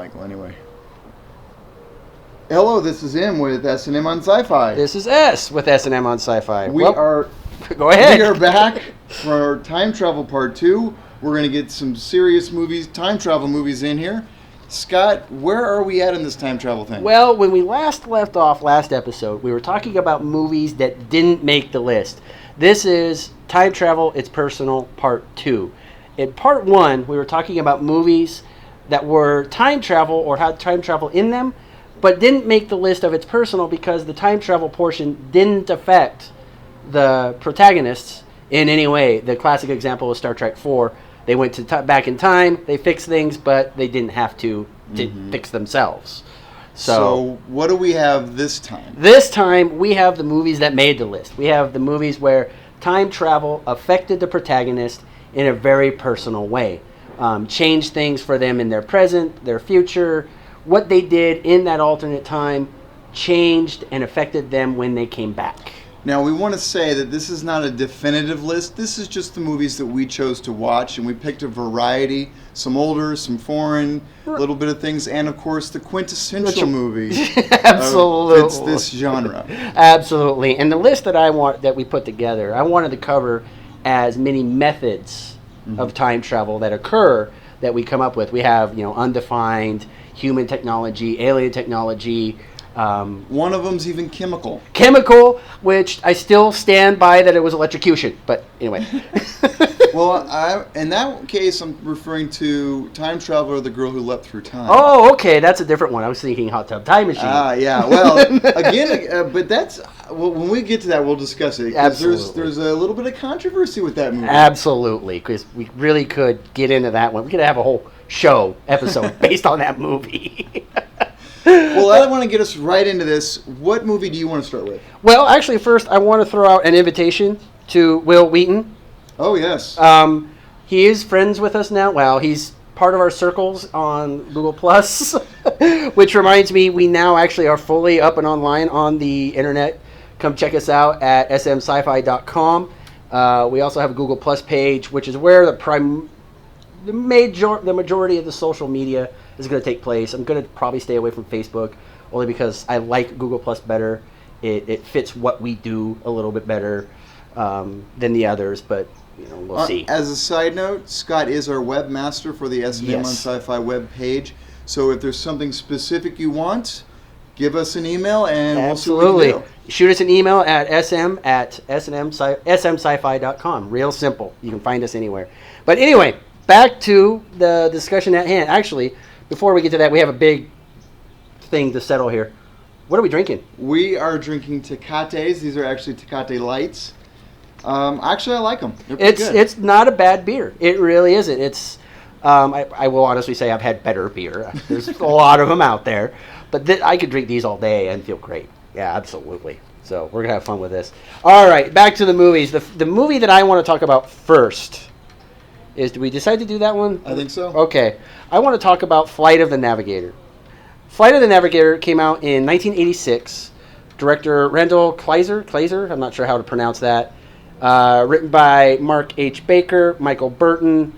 Michael, anyway. Hello, this is M with S&M on Sci-Fi. This is S with S&M on Sci-Fi. Go ahead. We are back for our time travel part 2. We're going to get some serious movies, time travel movies in here. Scott, where are we at in this time travel thing? Well, when we last left off last episode, we were talking about movies that didn't make the list. This is Time Travel, It's Personal, Part 2. In Part 1, we were talking about movies that were time travel or had time travel in them, but didn't make the list of It's Personal because the time travel portion didn't affect the protagonists in any way. The classic example was Star Trek 4. They went to back in time, they fixed things, but they didn't have to fix themselves. So what do we have this time? This time, we have the movies that made the list. We have the movies where time travel affected the protagonist in a very personal way. Changed things for them in their present, their future. What they did in that alternate time changed and affected them when they came back. Now, we want to say that this is not a definitive list. This is just the movies that we chose to watch, and we picked a variety, some older, some foreign, a little bit of things, and, of course, the quintessential movie Absolutely. fits this genre. Absolutely. And the list that we put together, I wanted to cover as many methods of time travel that occur that we come up with. We have, undefined, human technology, alien technology. One of them's even chemical. Chemical, which I still stand by that it was electrocution. But anyway. Well, in that case, I'm referring to Time Traveler, the girl who leapt through time. Oh, okay. That's a different one. I was thinking Hot Tub Time Machine. Yeah. Well, again, but that's... Well, when we get to that, we'll discuss it. Absolutely. There's a little bit of controversy with that movie. Absolutely, because we really could get into that one. We could have a whole episode based on that movie. Well, I want to get us right into this. What movie do you want to start with? Well, actually, first, I want to throw out an invitation to Will Wheaton. Oh, yes. He is friends with us now. Well, he's part of our circles on Google+, which reminds me, we now actually are fully up and online on the internet. Come check us out at smsci-fi.com. We also have a Google+ page, which is where the majority of the social media is going to take place. I'm going to probably stay away from Facebook, only because I like Google Plus better. It fits what we do a little bit better than the others, but we'll see. As a side note, Scott is our webmaster for the S&M on Sci-Fi web page. So if there's something specific you want, give us an email and we'll see what we can do. Shoot us an email at smsci-fi.com. Real simple. You can find us anywhere. But anyway, back to the discussion at hand. Actually, before we get to that, we have a big thing to settle here. What are we drinking? We are drinking Tecates. These are actually Tecate Lights. Actually, I like them. It's not a bad beer. It really isn't. It's I will honestly say I've had better beer. There's a lot of them out there. But I could drink these all day and feel great. Yeah, absolutely. So we're going to have fun with this. All right, back to the movies. The movie that I want to talk about first is, did we decide to do that one? I think so. Okay. I want to talk about Flight of the Navigator. Flight of the Navigator came out in 1986. Director Randall Kleiser, I'm not sure how to pronounce that. Written by Mark H. Baker, Michael Burton.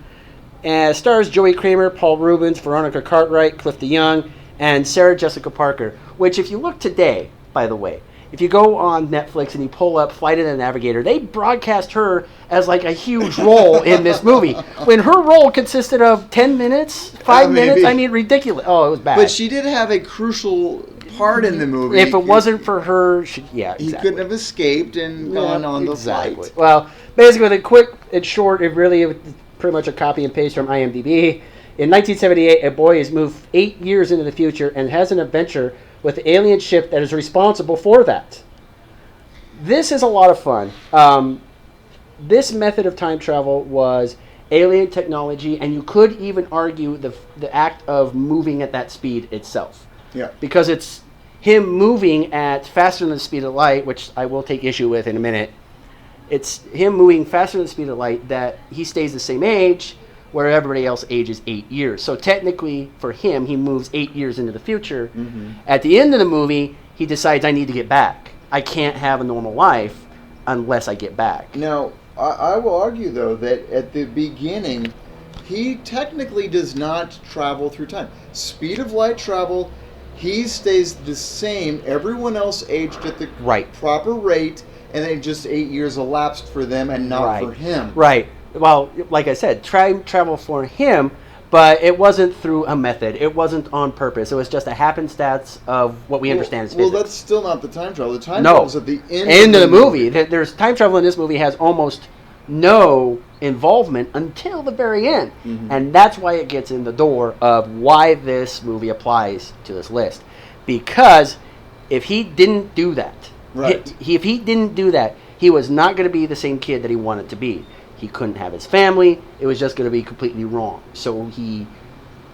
Stars Joey Kramer, Paul Reubens, Veronica Cartwright, Cliff DeYoung, and Sarah Jessica Parker. Which, if you look today, by the way, if you go on Netflix and you pull up Flight of the Navigator, they broadcast her as like a huge role in this movie. When her role consisted of 10 minutes, 5 minutes, I mean, ridiculous. Oh, it was bad. But she did have a crucial part in the movie. If it wasn't for her, exactly. He couldn't have escaped and gone on the flight. Well, basically, the quick and short, it really pretty much a copy and paste from IMDb. In 1978, a boy is moved 8 years into the future and has an adventure with the alien ship that is responsible for that. This is a lot of fun. This method of time travel was alien technology, and you could even argue the act of moving at that speed itself. Yeah. Because it's him moving at faster than the speed of light, which I will take issue with in a minute. It's him moving faster than the speed of light that he stays the same age, where everybody else ages 8 years. So technically, for him, he moves 8 years into the future. Mm-hmm. At the end of the movie, he decides, I need to get back. I can't have a normal life unless I get back. Now, I will argue, though, that at the beginning, he technically does not travel through time. Speed of light travel, he stays the same. Everyone else aged at the proper rate, and then just 8 years elapsed for them and not for him. Right. Well, like I said, time travel for him, but it wasn't through a method. It wasn't on purpose. It was just a happenstance of what we understand as physics. Well, that's still not the time travel. The time travel is at the end of the movie. There's time travel in this movie has almost no involvement until the very end. Mm-hmm. And that's why it gets in the door of why this movie applies to this list. Because if he didn't do that, if he didn't do that, he was not going to be the same kid that he wanted to be. He couldn't have his family. It was just going to be completely wrong. So he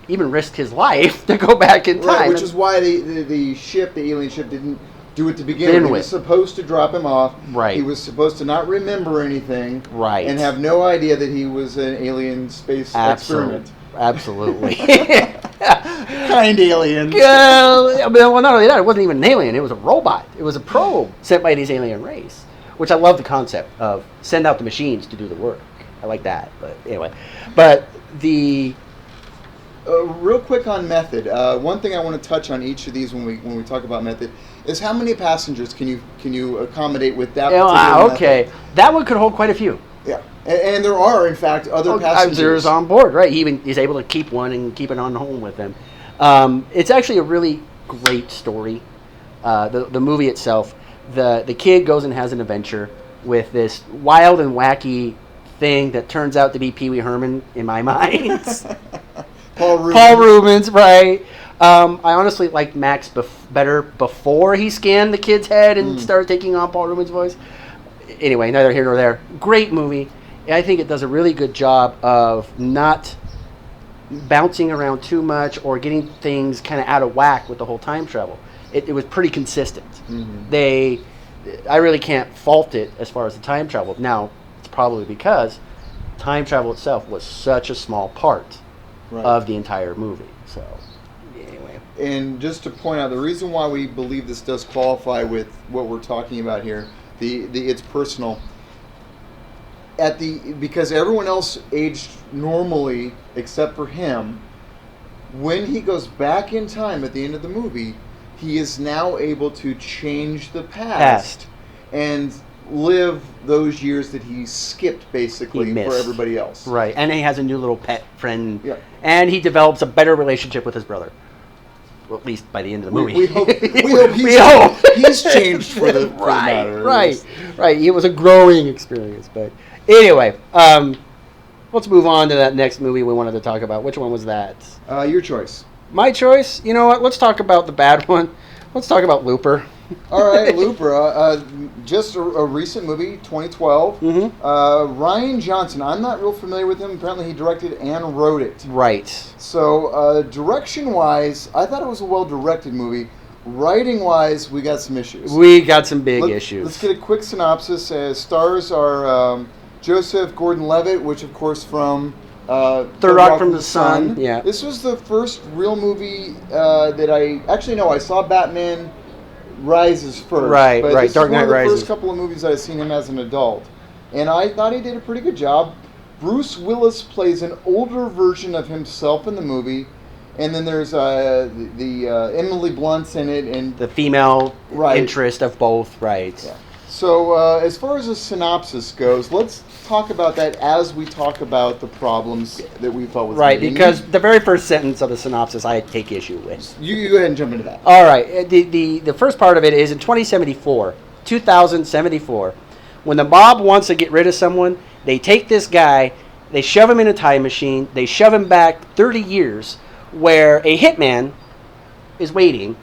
even risked his life to go back in time. Right, which is why the ship, the alien ship, didn't do it to begin with. He was supposed to drop him off. Right. He was supposed to not remember anything. Right. And have no idea that he was an alien space experiment. Absolutely. Kind alien. Well, not only that, it wasn't even an alien. It was a robot. It was a probe sent by these alien race, which I love the concept of send out the machines to do the work. I like that. But anyway, real quick on method. One thing I want to touch on each of these when we talk about method is how many passengers can you accommodate with that particular method? That one could hold quite a few. Yeah, and there are in fact other passengers on board. Right, he's able to keep one and keep it on home with him. It's actually a really great story. The movie itself, the kid goes and has an adventure with this wild and wacky thing that turns out to be Pee Wee Herman in my mind. Paul Rubens, right. I honestly liked Max better before he scanned the kid's head and started taking on Paul Rubens' voice. Anyway, neither here nor there. Great movie. I think it does a really good job of not bouncing around too much or getting things kind of out of whack with the whole time travel. It was pretty consistent. Mm-hmm. I really can't fault it as far as the time travel. Now, it's probably because time travel itself was such a small part of the entire movie. So, anyway. And just to point out, the reason why we believe this does qualify with what we're talking about here, it's personal. Because everyone else aged normally except for him, when he goes back in time at the end of the movie, he is now able to change the past. And live those years that he skipped basically for everybody else. Right, and he has a new little pet friend. Yeah. And he develops a better relationship with his brother. Well, at least by the end of the movie. We hope he's changed for the matter. Right. It was a growing experience. But anyway, let's move on to that next movie we wanted to talk about. Which one was that? Your choice. My choice? You know what? Let's talk about the bad one. Let's talk about Looper. All right, Looper. Just a recent movie, 2012. Mm-hmm. Ryan Johnson. I'm not real familiar with him. Apparently, he directed and wrote it. Right. So, direction-wise, I thought it was a well-directed movie. Writing-wise, we got some issues. We got some big issues. Let's get a quick synopsis. Stars are Joseph Gordon-Levitt, which, of course, from Third Rock from the Sun. Yeah. This was the first real movie that I saw Batman Rises first. Right. This Dark Knight is one of the Rises. first couple of movies I've seen him as an adult. And I thought he did a pretty good job. Bruce Willis plays an older version of himself in the movie. And then there's Emily Blunt's in it. And the female interest of both, right. Yeah. So as far as the synopsis goes, let's talk about that as we talk about the problems that we thought was right, because the very first sentence of the synopsis I take issue with. You go ahead and jump into that. All right. The first part of it is in 2074, when the mob wants to get rid of someone, they take this guy, they shove him in a time machine, they shove him back 30 years where a hitman is waiting,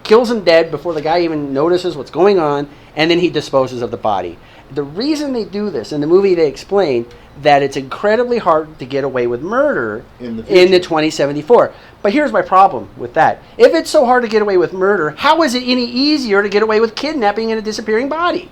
kills him dead before the guy even notices what's going on, and then he disposes of the body. The reason they do this, in the movie they explain that it's incredibly hard to get away with murder in the 2074. But here's my problem with that. If it's so hard to get away with murder, how is it any easier to get away with kidnapping and a disappearing body?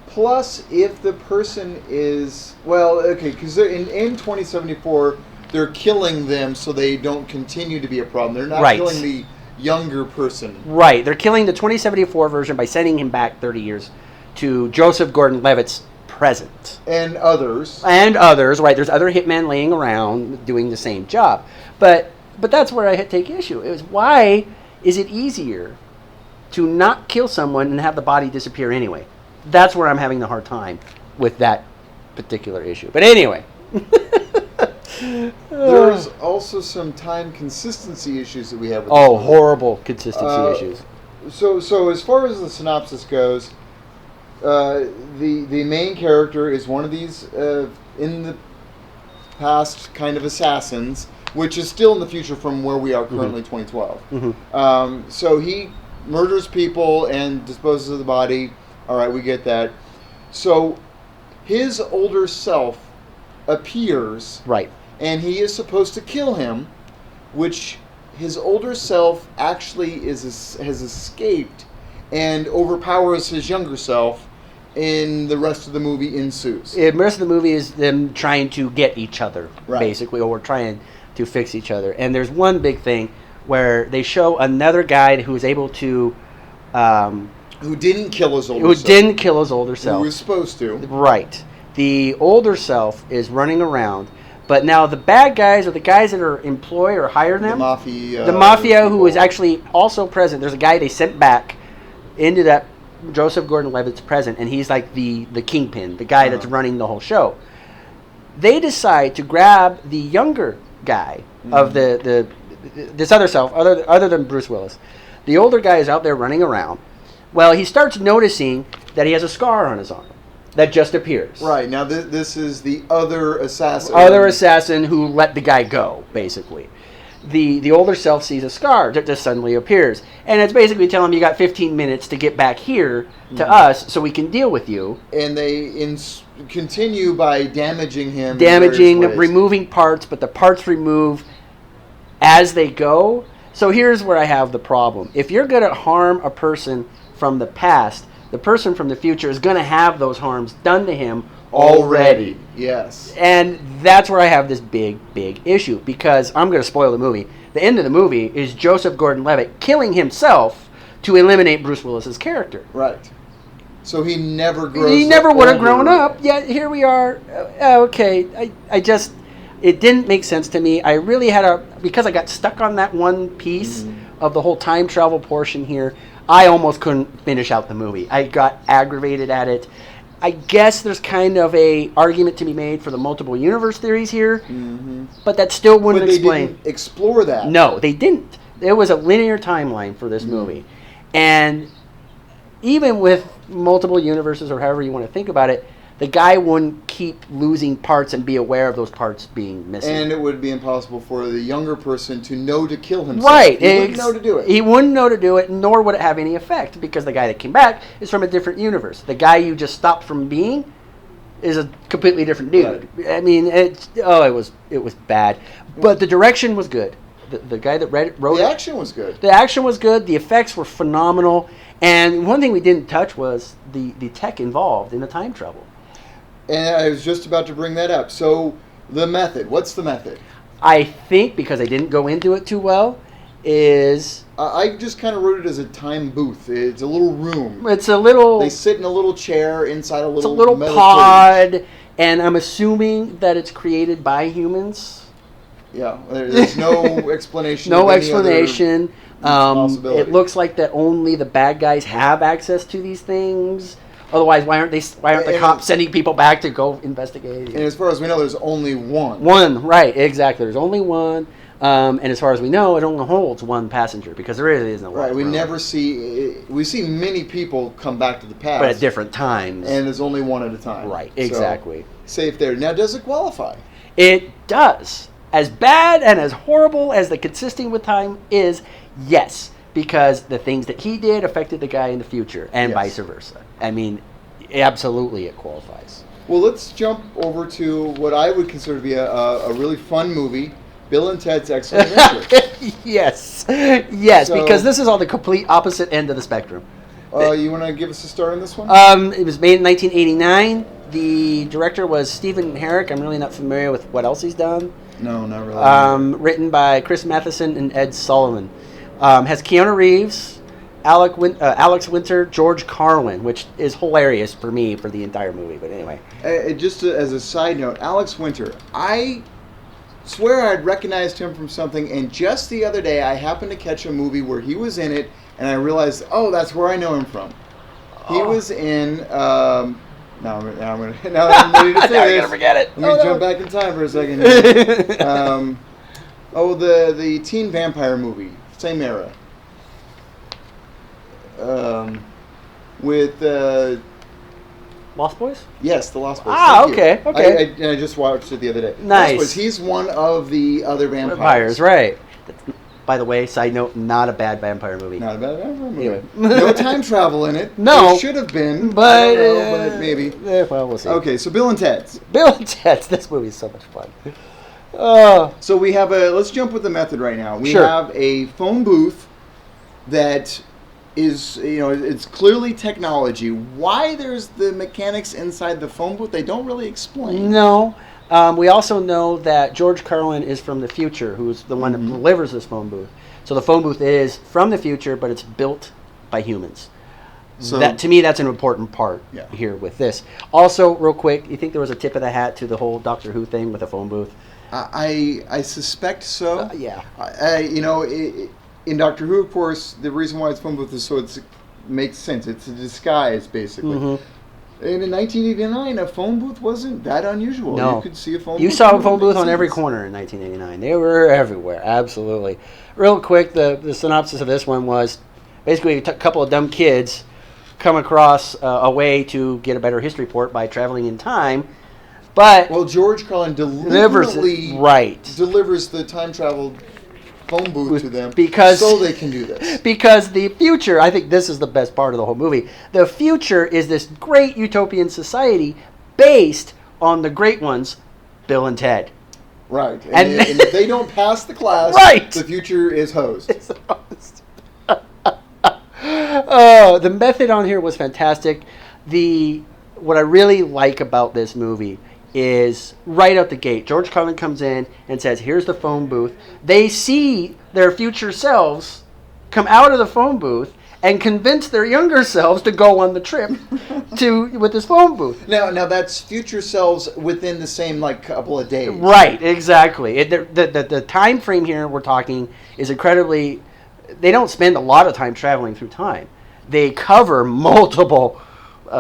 Plus, if the person is... Well, okay, because in 2074, they're killing them so they don't continue to be a problem. They're not killing the younger person. Right. They're killing the 2074 version by sending him back 30 years to Joseph Gordon-Levitt's present. And others. And others, right? There's other hitmen laying around doing the same job. But that's where I take issue. It was, why is it easier to not kill someone and have the body disappear anyway? That's where I'm having the hard time with that particular issue. But anyway. There's also some time consistency issues that we have with this movie. Horrible consistency issues. So as far as the synopsis goes, the main character is one of these in the past kind of assassins, which is still in the future from where we are currently, 2012. Mm-hmm. So he murders people and disposes of the body. All right, we get that. So his older self appears, right, and he is supposed to kill him, which his older self actually has escaped and overpowers his younger self, and the rest of the movie ensues. The rest of the movie is them trying to get each other, right, basically, or trying to fix each other. And there's one big thing where they show another guy who is able to... who didn't kill his older self. Who didn't kill his older self. Who was supposed to. Right. The older self is running around, but now the bad guys, or the guys that are employ or hire them, the mafia who is actually also present. There's a guy they sent back into that Joseph Gordon-Levitt's present, and he's like the kingpin, the guy that's running the whole show. They decide to grab the younger guy of this other self, other than Bruce Willis. The older guy is out there running around. Well, he starts noticing that he has a scar on his arm that just appears. Right. Now, this is the other assassin. Other assassin who let the guy go, basically. The older self sees a scar that just suddenly appears. And it's basically telling him, you got 15 minutes to get back here to us so we can deal with you. And they continue by damaging him. Removing parts, but the parts remove as they go. So here's where I have the problem. If you're going to harm a person from the past, the person from the future is going to have those harms done to him already. Yes. And that's where I have this big issue, because I'm going to spoil the movie. The end of the movie is Joseph Gordon-Levitt killing himself to eliminate Bruce Willis's character. Right. So he never grows up. He never would have grown up, yet here we are. Okay, I just... It didn't make sense to me. I really had because I got stuck on that one piece of the whole time travel portion here, I almost couldn't finish out the movie. I got aggravated at it. I guess there's kind of a argument to be made for the multiple universe theories here, but that still wouldn't explain. But they didn't explore that. No, they didn't. There was a linear timeline for this movie. And even with multiple universes, or however you want to think about it, the guy wouldn't keep losing parts and be aware of those parts being missing. And it would be impossible for the younger person to know to kill himself. Right. He wouldn't know to do it. He wouldn't know to do it, nor would it have any effect, because the guy that came back is from a different universe. The guy you just stopped from being is a completely different dude. Right. I mean, it was bad. But the direction was good. The guy that wrote it. The action was good. The action was good. The effects were phenomenal. And one thing we didn't touch was the tech involved in the time travel. And I was just about to bring that up. So, the method. What's the method? I think, because I didn't go into it too well, is... I just kind of wrote it as a time booth. It's a little room. It's a little... They sit in a little chair inside a little... It's a little pod, cage. And I'm assuming that it's created by humans. Yeah, there's no explanation. No explanation. It looks like that only the bad guys have access to these things. Otherwise, why aren't the cops sending people back to go investigate? And as far as we know, there's only one. One, right? Exactly. There's only one. And as far as we know, it only holds one passenger, because there really isn't. Right. We see many people come back to the past, but at different times. And there's only one at a time. Right. Exactly. So, safe there. Now, does it qualify? It does. As bad and as horrible as the consisting with time is, yes. Because the things that he did affected the guy in the future, and vice versa. I mean, absolutely it qualifies. Well, let's jump over to what I would consider to be a really fun movie, Bill and Ted's Excellent Adventure. Yes, so, because this is on the complete opposite end of the spectrum. You want to give us a start on this one? It was made in 1989. The director was Stephen Herrick. I'm really not familiar with what else he's done. No, not really. Written by Chris Matheson and Ed Sullivan. Has Keanu Reeves, Alex Winter, George Carlin, which is hilarious for me for the entire movie. But anyway, just as a side note, Alex Winter, I swear I'd recognized him from something, and just the other day I happened to catch a movie where he was in it, and I realized, oh, that's where I know him from. He was in. Now I'm ready to say this. You're gonna forget it. Let me jump back in time for a second. The teen vampire movie, same era. With Lost Boys? Yes, the Lost Boys. Ah, Thank okay. I just watched it the other day. Nice. Lost Boys. He's one of the other vampires. Vampires, right. By the way, side note, not a bad vampire movie. Not a bad vampire movie. Anyway. No time travel in it. No. There should have been. But, I don't know, but maybe. Well, we'll see. Okay, so Bill and Ted's. Bill and Ted's. This movie is so much fun. So we have let's jump with the method right now. We Sure. have a phone booth that is, it's clearly technology. Why there's the mechanics inside the phone booth, they don't really explain. No. We also know that George Carlin is from the future, who's the one that delivers this phone booth. So the phone booth is from the future, but it's built by humans. So that, to me, that's an important part here with this. Also, real quick, you think there was a tip of the hat to the whole Doctor Who thing with the phone booth? I suspect so. Yeah. In Doctor Who, of course, the reason why it's phone booth is so it makes sense. It's a disguise, basically. Mm-hmm. And in 1989, a phone booth wasn't that unusual. No. You could see a phone booth. You saw a phone booth on every corner in 1989. They were everywhere, absolutely. Real quick, the synopsis of this one was basically a couple of dumb kids come across a way to get a better history port by traveling in time. But George Carlin deliberately delivers the time travel phone booth to them so they can do this. Because the future, I think this is the best part of the whole movie. The future is this great utopian society based on the great ones, Bill and Ted. Right. And if they don't pass the class, the future is hosed. The method on here was fantastic. What I really like about this movie is right out the gate, George Carlin comes in and says, here's the phone booth. They see their future selves come out of the phone booth and convince their younger selves to go on the trip with this phone booth. Now that's future selves within the same couple of days. Right, exactly. The time frame here we're talking is incredibly. They don't spend a lot of time traveling through time. They cover multiple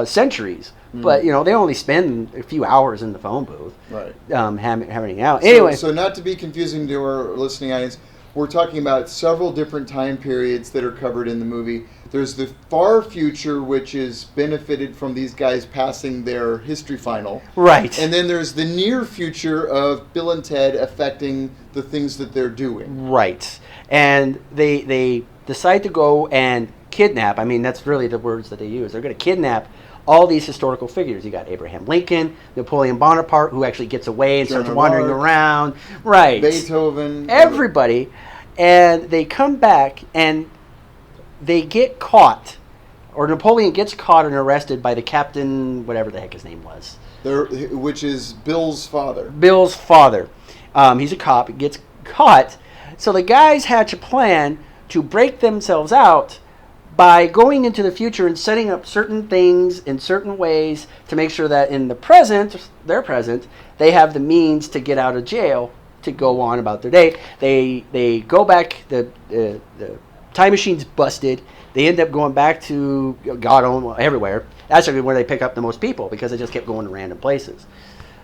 centuries. But, they only spend a few hours in the phone booth. Right. Hammering out. Anyway. So not to be confusing to our listening audience, we're talking about several different time periods that are covered in the movie. There's the far future, which is benefited from these guys passing their history final. Right. And then there's the near future of Bill and Ted affecting the things that they're doing. Right. And they decide to go and kidnap. I mean, that's really the words that they use. They're going to kidnap all these historical figures. You got Abraham Lincoln, Napoleon Bonaparte, who actually gets away and starts wandering around. Right. Beethoven. Everybody. And they come back and they get caught. Or Napoleon gets caught and arrested by the captain, whatever the heck his name was. Which is Bill's father. Bill's father. He's a cop. He gets caught. So the guys hatch a plan to break themselves out by going into the future and setting up certain things in certain ways to make sure that in the present, they have the means to get out of jail to go on about their day. They go back, the time machine's busted. They end up going back to everywhere. That's actually where they pick up the most people because they just kept going to random places.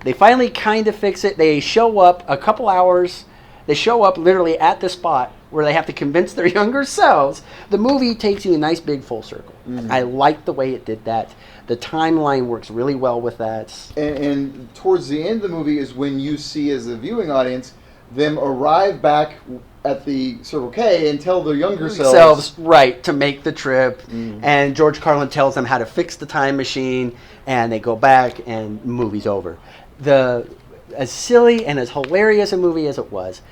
They finally kind of fix it. They show up a couple hours. They show up literally at the spot where they have to convince their younger selves. The movie takes you a nice big full circle. Mm-hmm. I like the way it did that. The timeline works really well with that. And towards the end of the movie is when you see, as a viewing audience, them arrive back at the Circle K and tell their younger selves to make the trip. Mm-hmm. And George Carlin tells them how to fix the time machine, and they go back, and movie's over. As silly and as hilarious a movie as it was,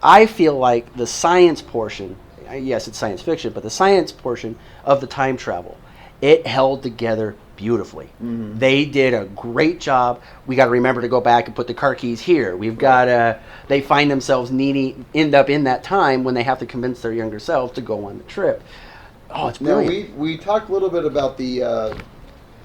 I feel like the science portion, yes, it's science fiction, but the science portion of the time travel, it held together beautifully. Mm-hmm. They did a great job. We got to remember to go back and put the car keys here. We've got to. They find themselves end up in that time when they have to convince their younger selves to go on the trip. Oh, it's Now brilliant. we talked a little bit about the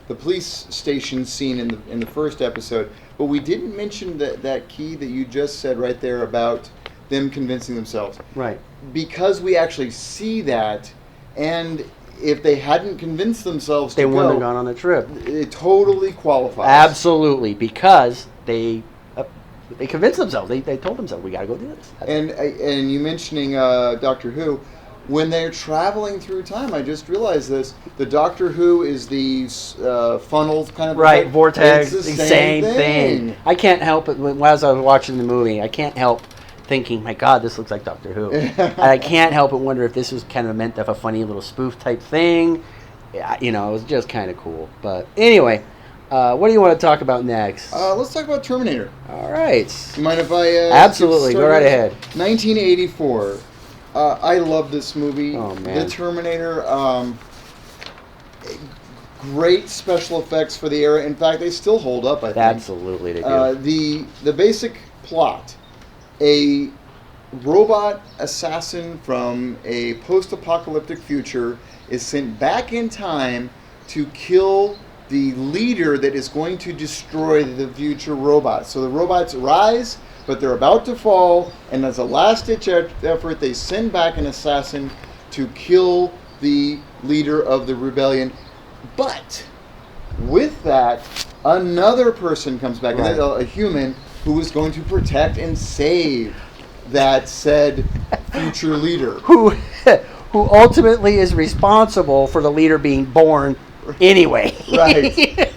police station scene in the first episode, but we didn't mention that key that you just said right there about them convincing themselves. Right. Because we actually see that, and if they hadn't convinced themselves They to wouldn't have go, gone on the trip. it totally qualifies. Absolutely, because they convinced themselves. They told themselves, we got to go do this. And you mentioning Doctor Who, when they're traveling through time, I just realized this. The Doctor Who is the funnel kind of Right, vortex, It's the same thing. I can't help it. As I was watching the movie, I can't help thinking, my God, this looks like Doctor Who. And I can't help but wonder if this was kind of meant of a funny little spoof type thing. You know, it was just kind of cool. But anyway, what do you want to talk about next? Let's talk about Terminator. All right. You mind if I? Absolutely, go right ahead. 1984. I love this movie. Oh, man. The Terminator. Great special effects for the era. In fact, they still hold up, I think. Absolutely, they do. The basic plot: a robot assassin from a post-apocalyptic future is sent back in time to kill the leader that is going to destroy the future robots. So the robots rise, but they're about to fall, and as a last-ditch effort, they send back an assassin to kill the leader of the rebellion. But with that, another person comes back, Right. a human who is going to protect and save that said future leader. Who ultimately is responsible for the leader being born anyway. Right.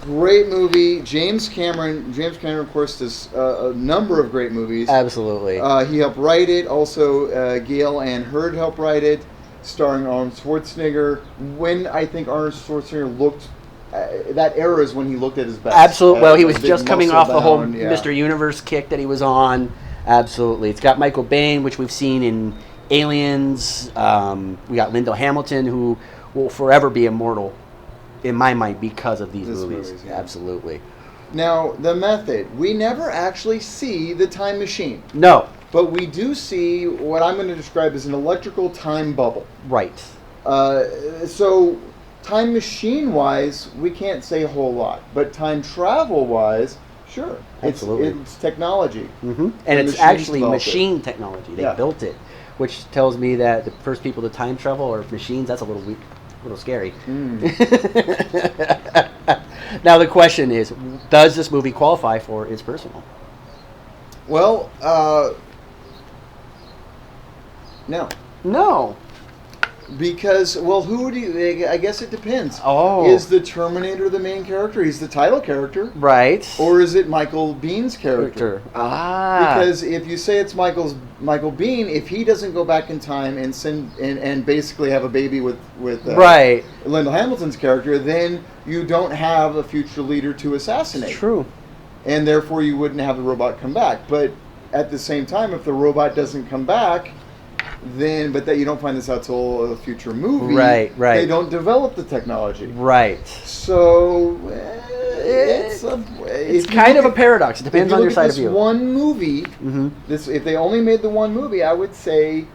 Great movie. James Cameron, of course, does a number of great movies. Absolutely. He helped write it. Also, Gail Ann Hurd helped write it, starring Arnold Schwarzenegger. When I think Arnold Schwarzenegger looked, that era is when he looked at his best. Absolutely. Well, he was Big just coming muscle off the whole bound, yeah. Mr. Universe kick that he was on. Absolutely. It's got Michael Biehn, which we've seen in Aliens. We got Linda Hamilton, who will forever be immortal in my mind because of these movies. Yeah. Absolutely. Now, the method. We never actually see the time machine. No. But we do see what I'm going to describe as an electrical time bubble. Right. So, time machine-wise, we can't say a whole lot. But time travel-wise, sure. Absolutely. It's technology. Mm-hmm. And it's machines actually developed it. machine technology. They Yeah. built it, which tells me that the first people to time travel are machines. That's a little weak, a little scary. Now the question is, does this movie qualify for It's Personal? Well, no. No. Because, well, who do you... I guess it depends. Oh. Is the Terminator the main character? He's the title character. Right. Or is it Michael Bihn's character? Ah. Because if you say it's Michael Biehn, if he doesn't go back in time and send and basically have a baby with right. Linda Hamilton's character, then you don't have a future leader to assassinate. True. And therefore you wouldn't have the robot come back. But at the same time, if the robot doesn't come back, then that you don't find this out till a future movie. Right. They don't develop the technology. Right. So it's kind of a paradox. It depends on your side of view. This one movie. Mm-hmm. If they only made the one movie, I would say,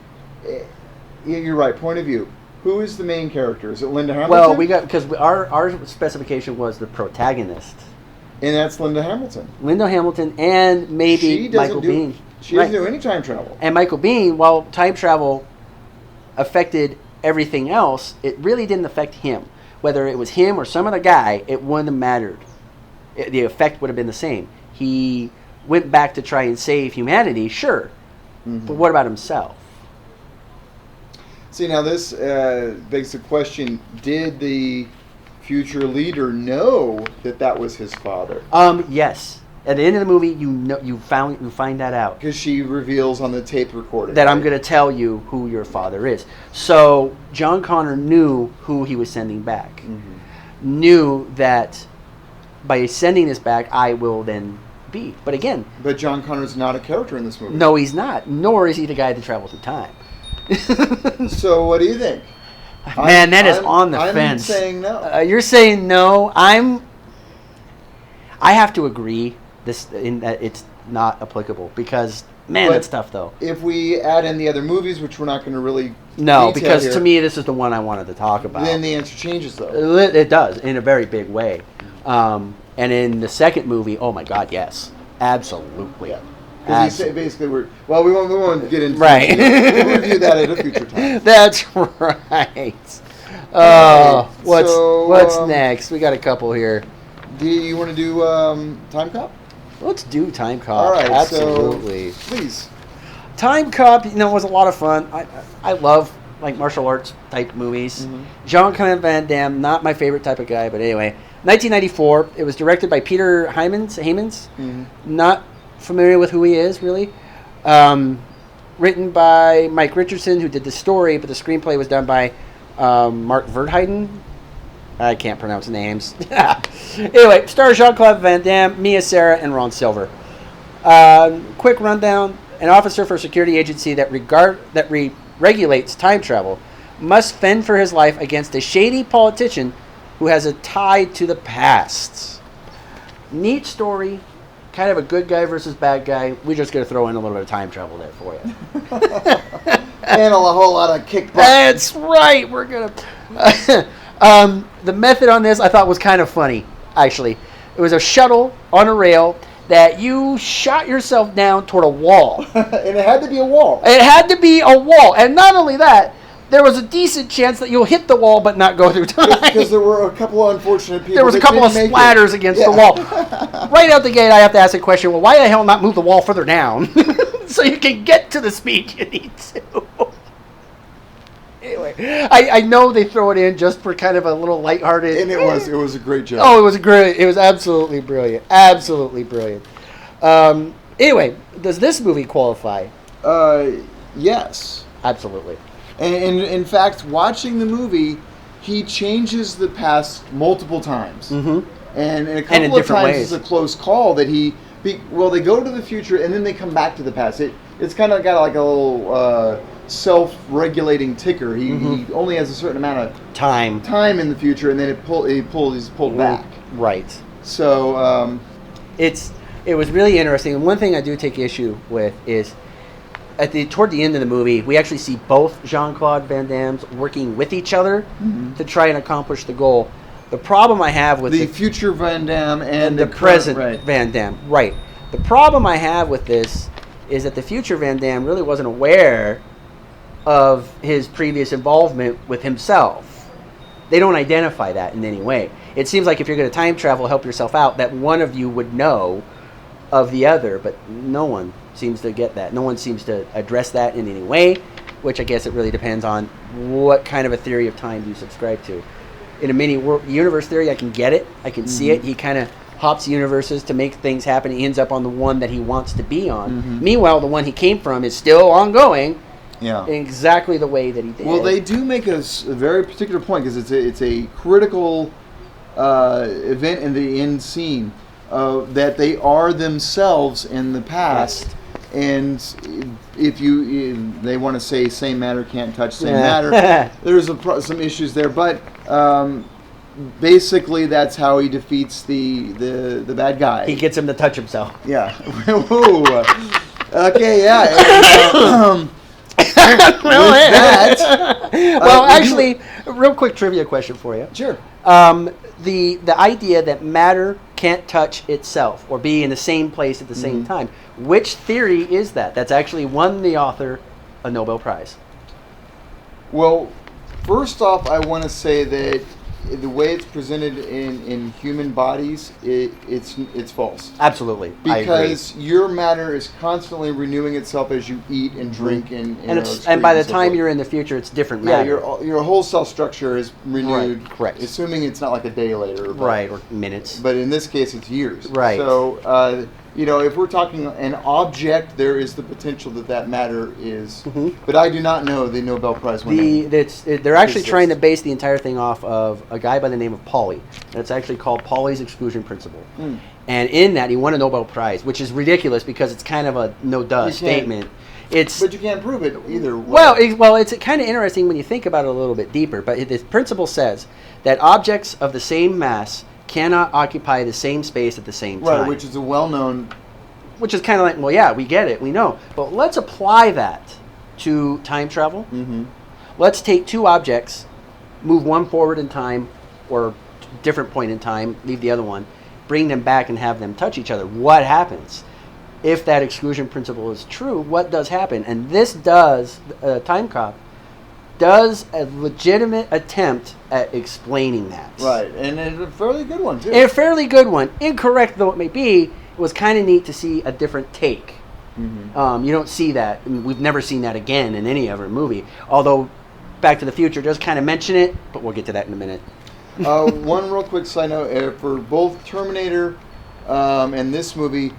you're right. Point of view. Who is the main character? Is it Linda Hamilton? Well, because our specification was the protagonist. And that's Linda Hamilton. Linda Hamilton and maybe Michael Biehn. She doesn't do any time travel. And Michael Biehn, while time travel affected everything else, it really didn't affect him. Whether it was him or some other guy, it wouldn't have mattered. The effect would have been the same. He went back to try and save humanity, sure. Mm-hmm. But what about himself? See, now this begs the question, did the future leader know that was his father? Yes. At the end of the movie, you find that out. Because she reveals on the tape recording that I'm going to tell you who your father is. So John Connor knew who he was sending back. Mm-hmm. Knew that by sending this back, I will then be. But again... But John Connor's not a character in this movie. No, he's not. Nor is he the guy that travels through time. So what do you think? Man, that is on the fence. I'm saying no. You're saying no. I have to agree that it's not applicable because Man, But that's tough though. if we add in the other movies, which we're not going to really No, detail because here, to me, this is the one I wanted to talk about. then the answer changes though. It does, in a very big way. And in the second movie, oh my God, yes. Absolutely. Yeah. Because basically we won't get into Right. We'll review that at a future time. That's right. What's next? We got a couple here. Do you want to do Time Cop? Let's do Time Cop. All right, absolutely. So, please. Time Cop, was a lot of fun. I love like martial arts type movies. Mm-hmm. Jean-Claude Van Damme, not my favorite type of guy, but anyway. 1994. It was directed by Peter Hymans. Mm-hmm. Not familiar with who he is really. Written by Mike Richardson, who did the story, but the screenplay was done by Mark Verheiden. I can't pronounce names. Anyway, stars Jean-Claude Van Damme, Mia Sara, and Ron Silver. Quick rundown. An officer for a security agency that regulates time travel must fend for his life against a shady politician who has a tie to the past. Neat story. Kind of a good guy versus bad guy. We're just going to throw in a little bit of time travel there for you. And a whole lot of kick butt. That's right. We're going to... the method on this I thought was kind of funny, actually. It was a shuttle on a rail that you shot yourself down toward a wall. And it had to be a wall. It had to be a wall. And not only that, there was a decent chance that you'll hit the wall but not go through time. Because there were a couple of unfortunate people. There was a couple of splatters against the wall. Right out the gate, I have to ask the question, well, why the hell not move the wall further down? So you can get to the speed you need to. Anyway, I know they throw it in just for kind of a little lighthearted. And it was a great job. Oh, it was absolutely brilliant. Absolutely brilliant. Anyway, does this movie qualify? Yes. Absolutely. And in fact, watching the movie, he changes the past multiple times. Mm-hmm. And a couple of times ways. it's a close call that they go to the future and then they come back to the past. It's kind of got like a little self-regulating ticker. He only has a certain amount of time in the future, and then he's pulled back. Right. So it was really interesting. And one thing I do take issue with is toward the end of the movie, we actually see both Jean-Claude Van Damme's working with each other to try and accomplish the goal. The problem I have with the future Van Damme and the present right. Van Damme, right? The problem I have with this is that the future Van Damme really wasn't aware of his previous involvement with himself. They don't identify that in any way. It seems like if you're going to time travel, help yourself out, that one of you would know of the other, but no one seems to get that. No one seems to address that in any way, which I guess it really depends on what kind of a theory of time you subscribe to. In a universe theory, I can get it. I can see it. He kind of hops universes to make things happen. He ends up on the one that he wants to be on. Meanwhile, the one he came from is still ongoing. Yeah. In exactly the way that he did. Well, they do make a very particular point because it's a critical event in the end scene that they are themselves in the past. And if they want to say same matter can't touch same matter, there's some issues there. But basically, that's how he defeats the bad guy. He gets him to touch himself. Yeah. Okay. Yeah. Well, actually, real quick trivia question for you. Sure. The idea that matter can't touch itself or be in the same place at the same time. Which theory is that? That's actually won the author a Nobel Prize. Well, first off, I want to say that the way it's presented in human bodies, it's false. Absolutely, because your matter is constantly renewing itself as you eat and drink and by the time you're in the future, it's different matter. Yeah, your whole cell structure is renewed. Right, correct. Assuming it's not like a day later. Right, or minutes. But in this case, it's years. Right. So, if we're talking an object, there is the potential that matter is. But I do not know the Nobel Prize winner. They're actually trying to base the entire thing off of a guy by the name of Pauli. And it's actually called Pauli's exclusion principle. And in that, he won a Nobel Prize, which is ridiculous because it's kind of a no-duh statement. But you can't prove it either way. Well, it's kind of interesting when you think about it a little bit deeper. But the principle says that objects of the same mass cannot occupy the same space at the same time. Right, which is a well-known which is kind of like, well, yeah, we get it, we know. But let's apply that to time travel. Mm-hmm. Let's take two objects, move one forward in time or different point in time, leave the other one, bring them back and have them touch each other. What happens? If that exclusion principle is true, what does happen? And this does, Time Cop, does a legitimate attempt at explaining that. Right, and a fairly good one, too. A fairly good one. Incorrect though it may be, it was kind of neat to see a different take. Mm-hmm. You don't see that. I mean, we've never seen that again in any other movie. Although Back to the Future does kind of mention it, but we'll get to that in a minute. One real quick side note, for both Terminator and this movie,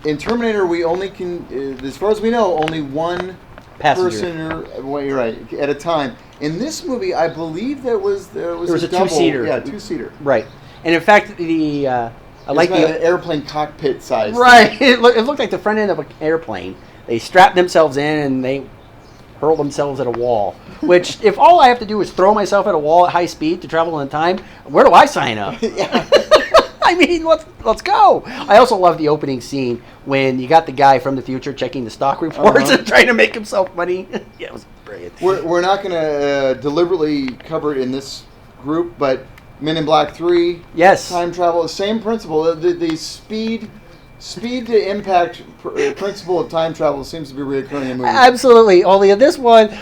in Terminator we only can, as far as we know, only one Passenger. person, well, you're right, at a time. In this movie, I believe there was a double, two-seater. Yeah, two-seater. Right. And in fact, I like the airplane cockpit size. Right. It looked like the front end of an airplane. They strapped themselves in and they hurl themselves at a wall. Which, if all I have to do is throw myself at a wall at high speed to travel in time, where do I sign up? Yeah. I mean, let's go. I also love the opening scene when you got the guy from the future checking the stock reports and trying to make himself money. Yeah, it was brilliant. We're not going to deliberately cover it in this group, but Men in Black 3, yes, time travel, the same principle. The speed to impact principle of time travel seems to be reoccurring in movies. Absolutely. Only in this one,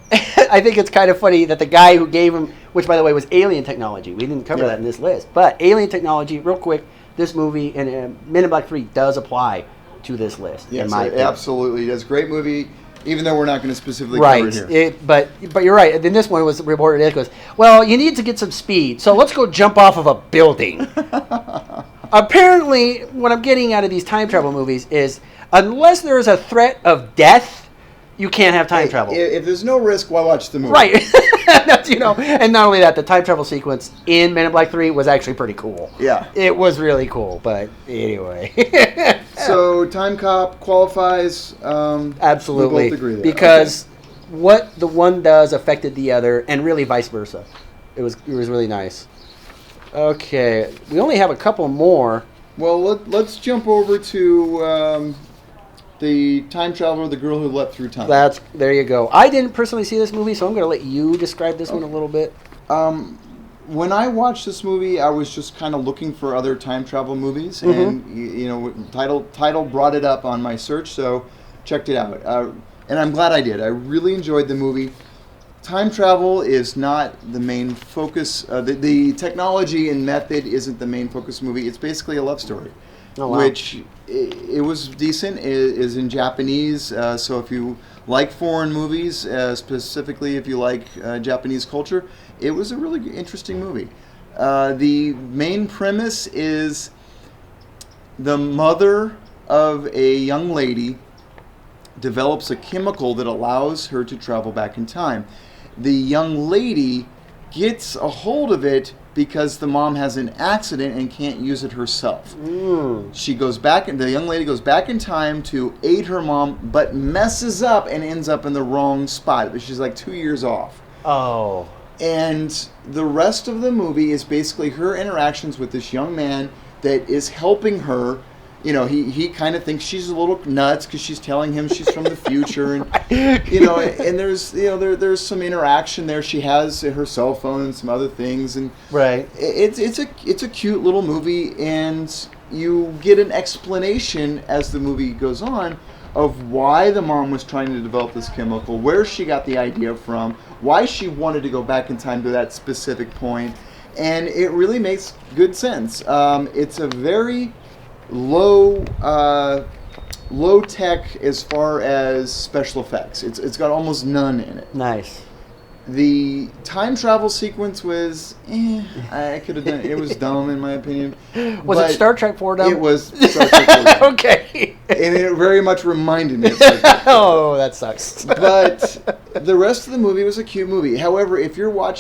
I think it's kind of funny that the guy who gave him, which by the way was alien technology, we didn't cover that in this list, but alien technology, real quick, this movie and Men in Black 3 does apply to this list. Yes, in my opinion. absolutely. It's a great movie, even though we're not going to specifically cover it here. But you're right. Then this one was reported. It goes, well, you need to get some speed, so let's go jump off of a building. Apparently, what I'm getting out of these time travel movies is, unless there is a threat of death, you can't have time travel. If there's no risk, why watch the movie? Right. And not only that, the time travel sequence in Men in Black 3 was actually pretty cool. Yeah. It was really cool, but anyway. So, Time Cop qualifies. Absolutely. We both agree there. Because what the one does affected the other, and really vice versa. It was really nice. Okay. We only have a couple more. Well, let's jump over to the time traveler, the girl who leapt through time. There you go. I didn't personally see this movie, so I'm going to let you describe this one a little bit. When I watched this movie, I was just kind of looking for other time travel movies, and title brought it up on my search, so checked it out. And I'm glad I did. I really enjoyed the movie. Time travel is not the main focus. The technology and method isn't the main focus of the movie. It's basically a love story. Oh, wow. Which it was decent. It is in Japanese, so if you like foreign movies, specifically if you like Japanese culture, it was a really interesting movie. The main premise is the mother of a young lady develops a chemical that allows her to travel back in time. The young lady gets a hold of it because the mom has an accident and can't use it herself. She goes back, and the young lady goes back in time to aid her mom, but messes up and ends up in the wrong spot. She's like 2 years off. Oh. And the rest of the movie is basically her interactions with this young man that is helping her. You know, he kind of thinks she's a little nuts because she's telling him she's from the future, and and there's some interaction there. She has her cell phone and some other things, and right. It's a cute little movie, and you get an explanation as the movie goes on of why the mom was trying to develop this chemical, where she got the idea from, why she wanted to go back in time to that specific point, and it really makes good sense. It's a very low tech as far as special effects. It's got almost none in it. Nice. The time travel sequence was I could have done it. It was dumb in my opinion. Was it Star Trek 4 dumb? It was Star Trek 4 dumb. Okay. And it very much reminded me of Star Trek 4. Oh, that sucks. But the rest of the movie was a cute movie. However, if you're going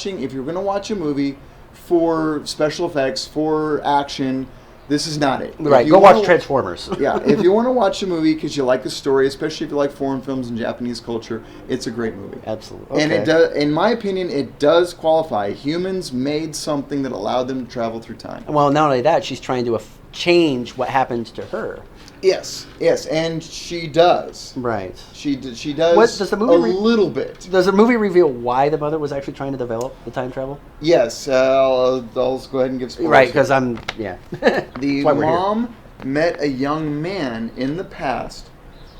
to watch a movie for special effects, for action, this is not it. Right, go watch Transformers. Yeah, if you want to watch a movie because you like the story, especially if you like foreign films and Japanese culture, it's a great movie. Absolutely. Okay. And it does, in my opinion, it does qualify. Humans made something that allowed them to travel through time. Well, not only that, she's trying to change what happens to her. Yes, and she does. Right. She does. What does the movie a little bit? Does the movie reveal why the mother was actually trying to develop the time travel? Yes, I'll go ahead and give spoilers. Right, because yeah. The mom met a young man in the past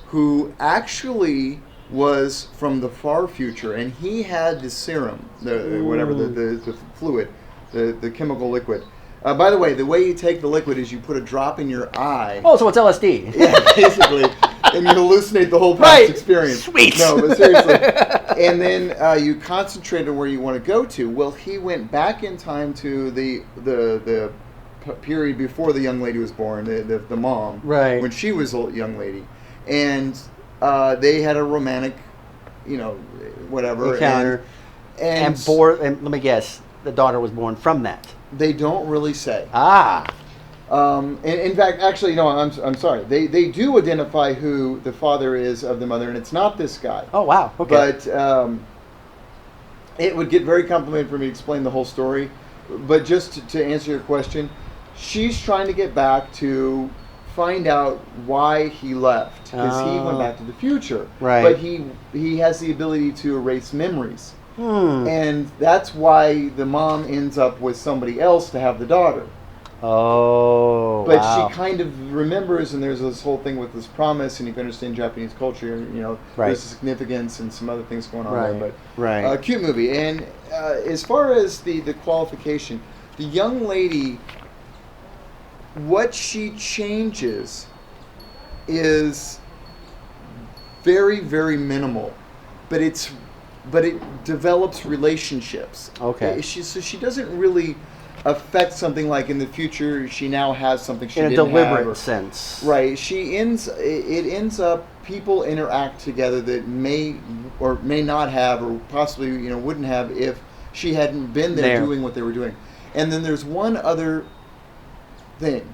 who actually was from the far future, and he had the serum, the fluid, the chemical liquid. By the way, the way you take the liquid is you put a drop in your eye. Oh, so it's LSD. Yeah, basically. And you hallucinate the whole past experience. Sweet. No, but seriously. And then you concentrate on where you want to go to. Well, he went back in time to the period before the young lady was born, the mom. Right. When she was a young lady. And they had a romantic, whatever. Encounter. And let me guess, the daughter was born from that. They don't really say. In fact, actually, no, I'm sorry. They do identify who the father is of the mother, and it's not this guy. Oh, wow. Okay. But it would get very complicated for me to explain the whole story. But just to answer your question, she's trying to get back to find out why he left, because he went back to the future. Right. But he has the ability to erase memories. And that's why the mom ends up with somebody else to have the daughter. Oh, but wow. she kind of remembers, and there's this whole thing with this promise, and you can understand Japanese culture, there's significance and some other things going on there. But cute movie. And as far as the qualification, the young lady, what she changes is very, very minimal, but it develops relationships. Okay. So she doesn't really affect something like in the future she now has something she in a didn't deliberate have, sense. Right. It ends up people interact together that may or may not have, or possibly wouldn't have if she hadn't been there doing what they were doing. And then there's one other thing.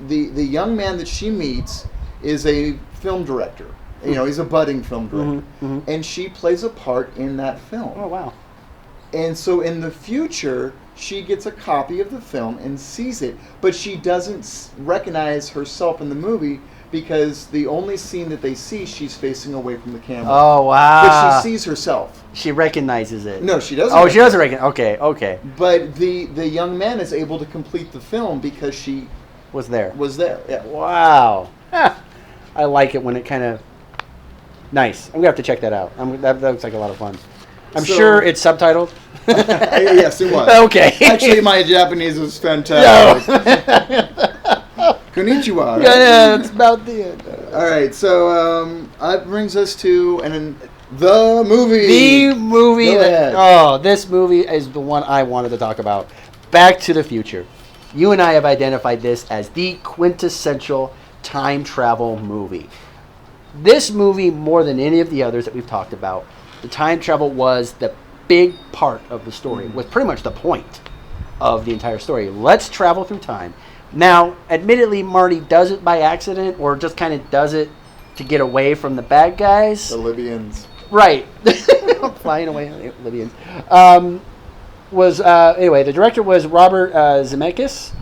The young man that she meets is a film director. He's a budding film director. Mm-hmm. And she plays a part in that film. Oh, wow. And so in the future, she gets a copy of the film and sees it. But she doesn't recognize herself in the movie because the only scene that they see, she's facing away from the camera. Oh, wow. But she sees herself. She recognizes it. No, she doesn't. Oh, she doesn't recognize it. Okay. But the young man is able to complete the film because she was there. Yeah. Wow. I like it when it kind of... Nice. I'm going to have to check that out. That looks like a lot of fun. I'm sure it's subtitled. Yes, it was. Okay. Actually, my Japanese was fantastic. Konnichiwa. Right? Yeah, that's about the end. All right, so that brings us to the movie. The movie. Go ahead. This movie is the one I wanted to talk about. Back to the Future. You and I have identified this as the quintessential time travel movie. This movie, more than any of the others that we've talked about, the time travel was the big part of the story. It was pretty much the point of the entire story. Let's travel through time. Now, admittedly, Marty does it by accident or just kind of does it to get away from the bad guys. The Libyans. Right. Flying away, Libyans. Anyway, the director was Robert Zemeckis.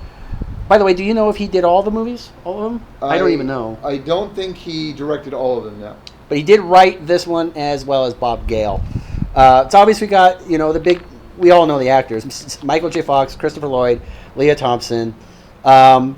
By the way, do you know if he did all the movies? All of them? I don't even know. I don't think he directed all of them, no. But he did write this one as well as Bob Gale. It's obviously got, the big, we all know the actors. Michael J. Fox, Christopher Lloyd, Leah Thompson. The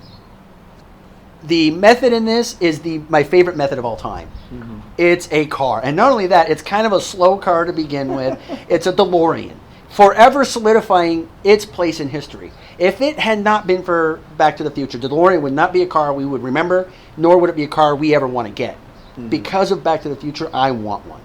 method in this is my favorite method of all time. Mm-hmm. It's a car. And not only that, it's kind of a slow car to begin with. It's a DeLorean. Forever solidifying its place in history. If it had not been for Back to the Future, DeLorean would not be a car we would remember, nor would it be a car we ever want to get. Mm-hmm. Because of Back to the Future, I want one.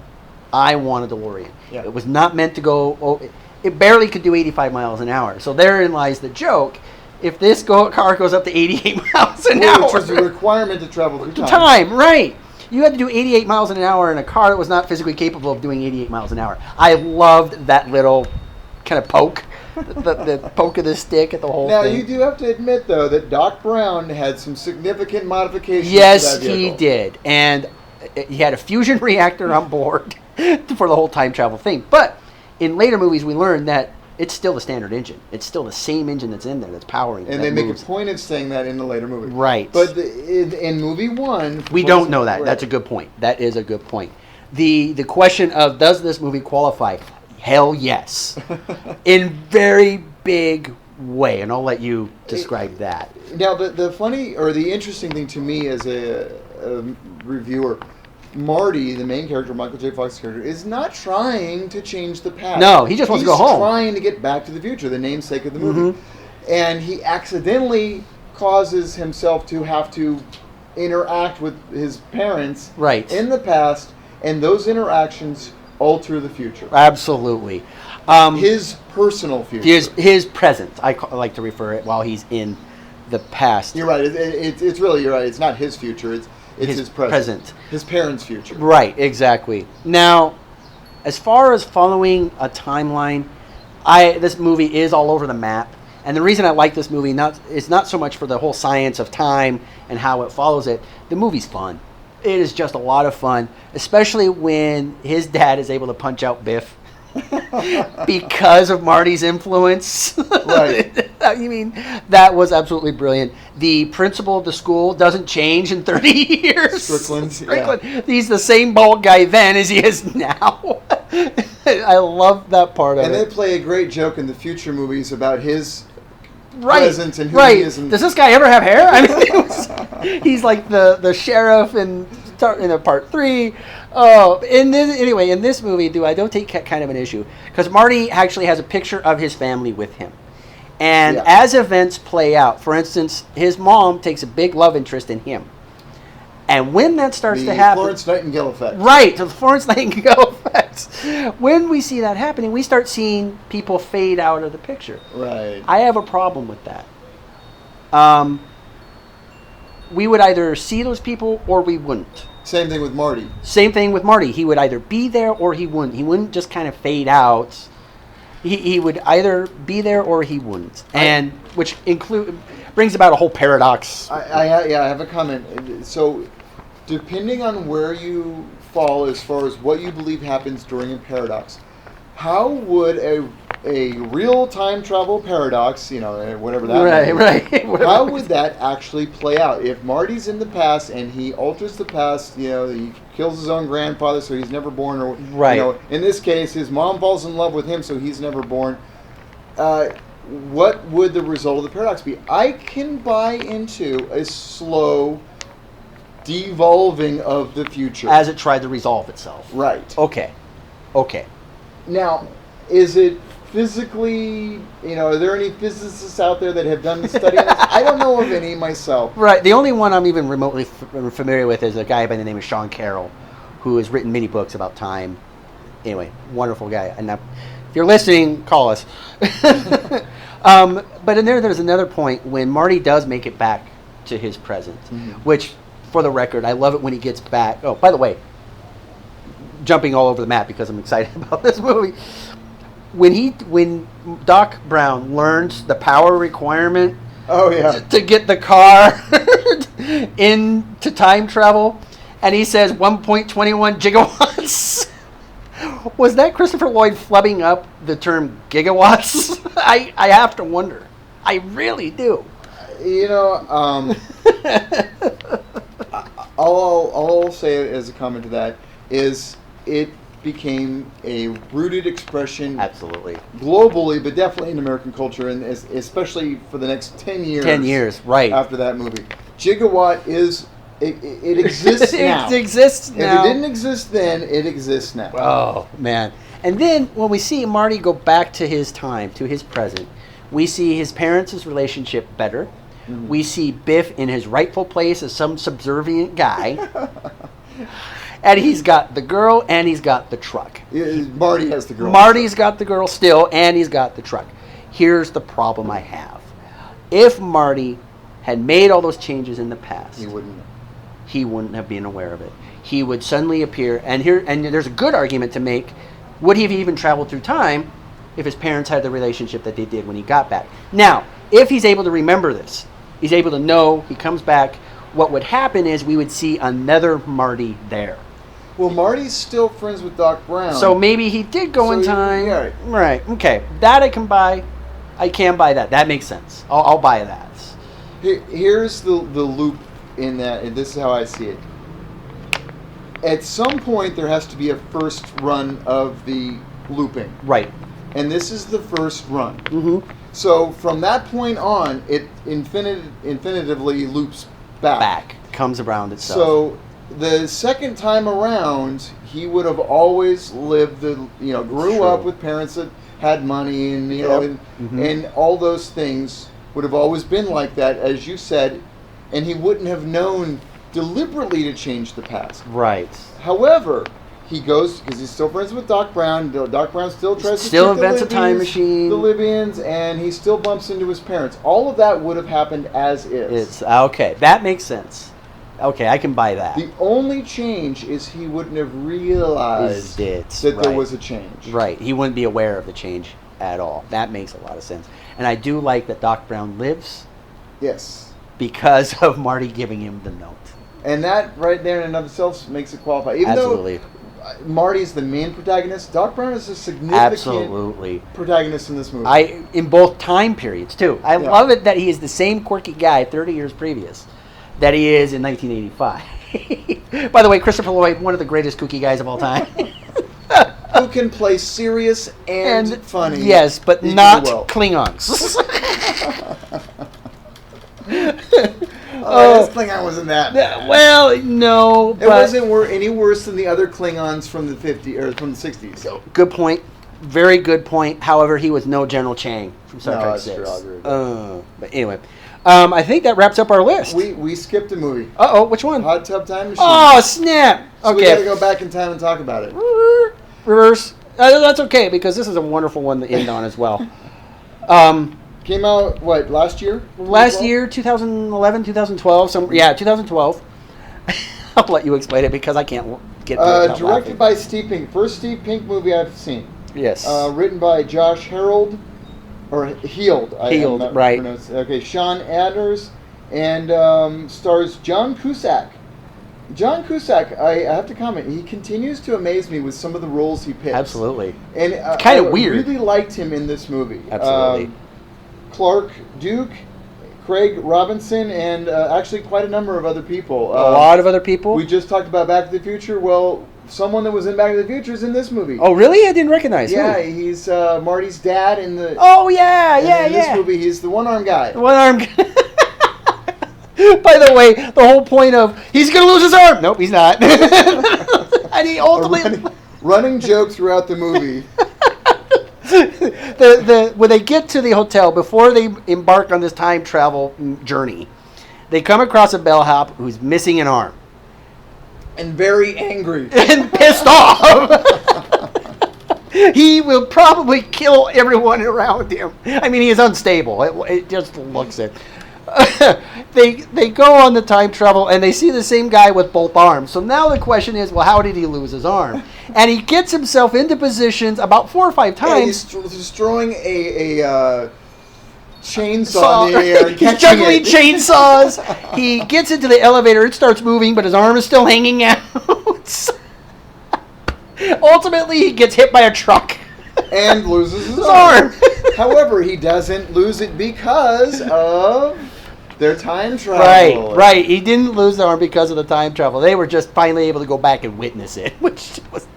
I want a DeLorean. Yeah. It was not meant to go... it barely could do 85 miles an hour. So therein lies the joke. If this car goes up to 88 miles an hour... Which is a requirement to travel through time. Time, right. You had to do 88 miles an hour in a car that was not physically capable of doing 88 miles an hour. I loved that little kind of poke. the poke of the stick at the whole thing. Now, you do have to admit, though, that Doc Brown had some significant modifications yes, to that vehicle. He did. And he had a fusion reactor on board for the whole time travel thing. But in later movies, we learned that it's still the standard engine. It's still the same engine that's in there that's powering. And that they make moves. a point of saying that in the later movie. Right. But in movie one... We don't know that. Right. That's a good point. That is a good point. The question of does this movie qualify? Hell yes. In very big way. And I'll let you describe that. Now, the funny or the interesting thing to me as a reviewer, Marty, the main character, Michael J. Fox's character, is not trying to change the past. No, he just wants to go home. He's trying to get back to the future, the namesake of the movie. And he accidentally causes himself to have to interact with his parents in the past, and those interactions alter the future. Absolutely. His personal future. His present. I like to refer it while he's in the past. You're right. It's really, you're right. It's not his future. It's his present. His parents' future. Right, exactly. Now, as far as following a timeline, this movie is all over the map. And the reason I like this movie is not so much for the whole science of time and how it follows it. The movie's fun. It is just a lot of fun, especially when his dad is able to punch out Biff because of Marty's influence. Right. I mean, that was absolutely brilliant. The principal of the school doesn't change in 30 years. Strickland. Yeah. He's the same bald guy then as he is now. I love that part of it. And they play a great joke in the future momovies about his presence and who he is. Does this guy ever have hair? I mean, he's like the sheriff in part 3. Oh, in this movie, I don't take kind of an issue because Marty actually has a picture of his family with him, and as events play out, for instance, his mom takes a big love interest in him, and when that starts to happen, Florence Nightingale effect. Right, the Florence Nightingale effect. When we see that happening, we start seeing people fade out of the picture. Right. I have a problem with that. We would either see those people or we wouldn't. Same thing with Marty. Same thing with Marty. He would either be there or he wouldn't. He wouldn't just kind of fade out. He would either be there or he wouldn't, which brings about a whole paradox. I have a comment. So, depending on where you fall as far as what you believe happens during a paradox, how would a real time travel paradox, whatever that means, how would that actually play out? If Marty's in the past and he alters the past, he kills his own grandfather so he's never born, or in this case, his mom falls in love with him so he's never born. What would the result of the paradox be? I can buy into a slow devolving of the future as it tried to resolve itself. Right. Okay. Now, is it physically, are there any physicists out there that have done the study on this? I don't know of any myself. Right. The only one I'm even remotely familiar with is a guy by the name of Sean Carroll, who has written many books about time. Anyway, wonderful guy. And now, if you're listening, call us. But in there's another point when Marty does make it back to his present, which, for the record, I love it when he gets back. Oh, by the way, jumping all over the map because I'm excited about this movie. When Doc Brown learns the power requirement to get the car into time travel, and he says 1.21 gigawatts. Was that Christopher Lloyd flubbing up the term gigawatts? I have to wonder. I really do. All I'll say as a comment to that is it became a rooted expression, absolutely, globally, but definitely in American culture, and especially for the next 10 years. 10 years, right after that movie. Gigawatt is it exists now. It exists now. If it didn't exist then, it exists now. Oh man! And then when we see Marty go back to his time, to his present, we see his parents' relationship better. Mm-hmm. We see Biff in his rightful place as some subservient guy. And he's got the girl, and he's got the truck. Marty has the girl. Marty's got the girl still, and he's got the truck. Here's the problem I have. If Marty had made all those changes in the past, he wouldn't have been aware of it. He would suddenly appear, and there's a good argument to make. Would he have even traveled through time if his parents had the relationship that they did when he got back? Now, if he's able to remember this, he's able to know, he comes back, what would happen is we would see another Marty there. Well, Marty's still friends with Doc Brown. So maybe he did go in time. Yeah. Right. Okay. That I can buy. I can buy that. That makes sense. I'll buy that. Here's the loop in that, and this is how I see it. At some point, there has to be a first run of the looping. Right. And this is the first run. Mm-hmm. So from that point on, it infinitively loops back. Comes around itself. So the second time around, he would have always lived grew True. up with parents that had money, and and all those things would have always been like that, as you said, and he wouldn't have known deliberately to change the past. Right. However, he goes because he's still friends with Doc Brown. Doc Brown still tries to still invents a time machine. The Libyans, and he still bumps into his parents. All of that would have happened as is. It's okay. That makes sense. Okay, I can buy that. The only change is he wouldn't have realized that there was a change. Right. He wouldn't be aware of the change at all. That makes a lot of sense. And I do like that Doc Brown lives. Yes. Because of Marty giving him the note. And that right there in and of itself makes it qualify. Even Absolutely. though Marty's the main protagonist, Doc Brown is a significant protagonist in this movie. In both time periods, too. I love it that he is the same quirky guy 30 years previous that he is in 1985. By the way, Christopher Lloyd, one of the greatest kooky guys of all time. Who can play serious and funny. Yes, but not Klingons. This Klingon wasn't that bad. Well, no. It wasn't any worse than the other Klingons from the 50s or from the 60s. Good point. Very good point. However, he was no General Chang from Star Trek 6. But anyway, I think that wraps up our list. We skipped a movie. Uh-oh, which one? Hot Tub Time Machine. Oh, snap. So okay. we got to go back in time and talk about it. Reverse. That's okay, because this is a wonderful one to end on as well. Came out, what, last year? Last year, 2011, 2012. 2012. I'll let you explain it because I can't get to it. Directed by Steve Pink. First Steve Pink movie I've seen. Yes. Written by Josh Heald. Heald, right. Okay, Sean Anders. And stars John Cusack. John Cusack, I have to comment, he continues to amaze me with some of the roles he picks. Absolutely. And kind of weird. I really liked him in this movie. Absolutely. Clark Duke, Craig Robinson, and actually quite a number of other people. A lot of other people? We just talked about Back to the Future. Well, someone that was in Back to the Future is in this movie. Oh, really? I didn't recognize him. Yeah, he's Marty's dad in the... Oh, yeah. In this movie, he's the one-armed guy. One-armed guy. By the way, the whole point of, he's going to lose his arm. Nope, he's not. And he ultimately... Running joke throughout the movie. When they get to the hotel, before they embark on this time travel journey, they come across a bellhop who's missing an arm. And very angry. And pissed off. He will probably kill everyone around him. I mean, he is unstable. It just looks it. They go on the time travel and they see the same guy with both arms. So now the question is, well, how did he lose his arm? And he gets himself into positions about 4 or 5 times. Yeah, he's destroying a chainsaw in the air. And he's juggling chainsaws. He gets into the elevator. It starts moving, but his arm is still hanging out. Ultimately, he gets hit by a truck. And loses his arm. However, he doesn't lose it because of their time travel. Right. He didn't lose the arm because of the time travel. They were just finally able to go back and witness it, which was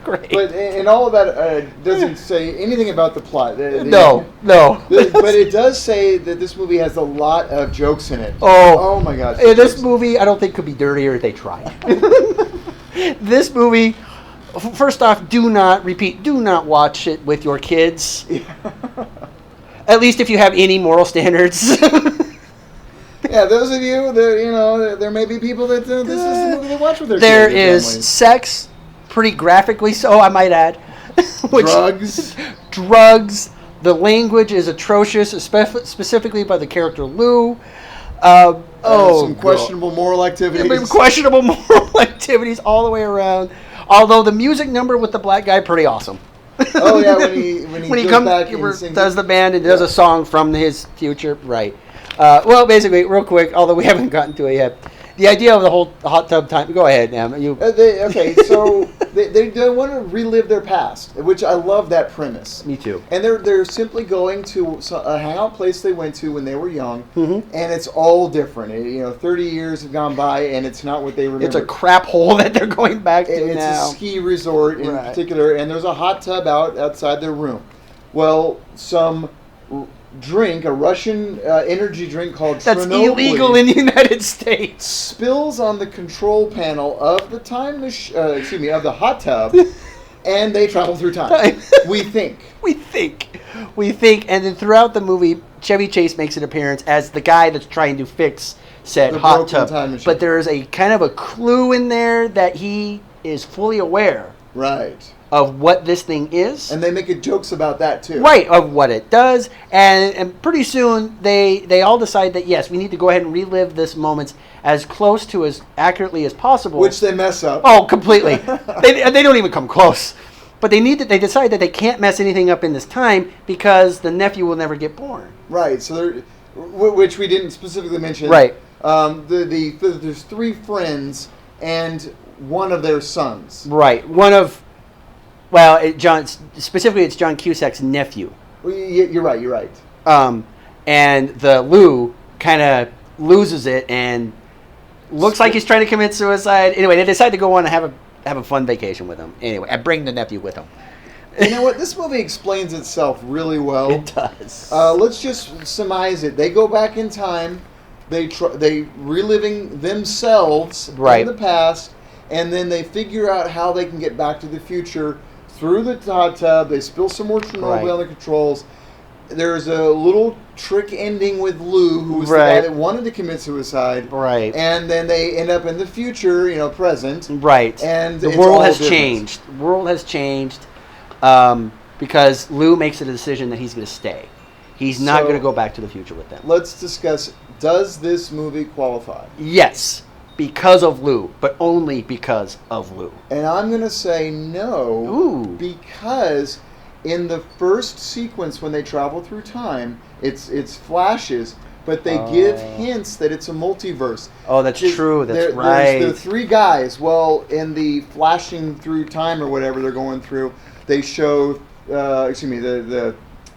great. But and all of that doesn't say anything about the plot. No. But it does say that this movie has a lot of jokes in it. Oh my gosh. This movie, I don't think could be dirtier if they tried. This movie... First off, do not watch it with your kids. Yeah. At least if you have any moral standards. Yeah, those of you that there may be people that this is the movie they watch with their kids. There is sex, pretty graphically so, I might add. Drugs. The language is atrocious, specifically by the character Lou. Some questionable moral activities. Questionable moral activities all the way around. Although the music number with the black guy, pretty awesome. Oh yeah, when he comes back and sings does the band and does a song from his future, right? Well, basically, real quick, although we haven't gotten to it yet, The idea of the whole hot tub time. Go ahead, Nam. You. So they want to relive their past, which I love that premise. Me too. And they're simply going to a hangout place they went to when they were young, and it's all different. 30 years have gone by, and it's not what they remember. It's a crap hole that they're going back to it's now. It's a ski resort in particular, and there's a hot tub outside their room. Well, some drink, a Russian energy drink called that's Chernobyl, illegal in the United States, spills on the control panel of the of the hot tub, and they travel through time. We think, and then throughout the movie, Chevy Chase makes an appearance as the guy that's trying to fix said hot tub. But there is a kind of a clue in there that he is fully aware, right, of what this thing is. And they make jokes about that too. Right, of what it does. And pretty soon they all decide that, yes, we need to go ahead and relive this moment as close to as accurately as possible. Which they mess up. Oh, completely. they don't even come close. But they decide that they can't mess anything up in this time because the nephew will never get born. Right, so which we didn't specifically mention. Right. There's 3 friends and one of their sons. Right. Specifically, it's John Cusack's nephew. Well, you're right. And the Lou kind of loses it and looks like he's trying to commit suicide. Anyway, they decide to go on and have a fun vacation with him. Anyway, I bring the nephew with him. You know what? This movie explains itself really well. It does. Let's just surmise it. They go back in time. They reliving themselves in the past, and then they figure out how they can get back to the future through the hot tub. They spill some more Chernobyl on the controls. There's a little trick ending with Lou, who was the guy that wanted to commit suicide. Right. And then they end up in the future, present. Right. And the world has changed. The world has changed because Lou makes a decision that he's going to stay. He's not going to go back to the future with them. Let's discuss, does this movie qualify? Yes. Because of Lou, but only because of Lou. And I'm going to say no, because in the first sequence when they travel through time, it's flashes, but they give hints that it's a multiverse. Oh, that's true. That's right. There's the 3 guys. Well, in the flashing through time or whatever they're going through, they show, the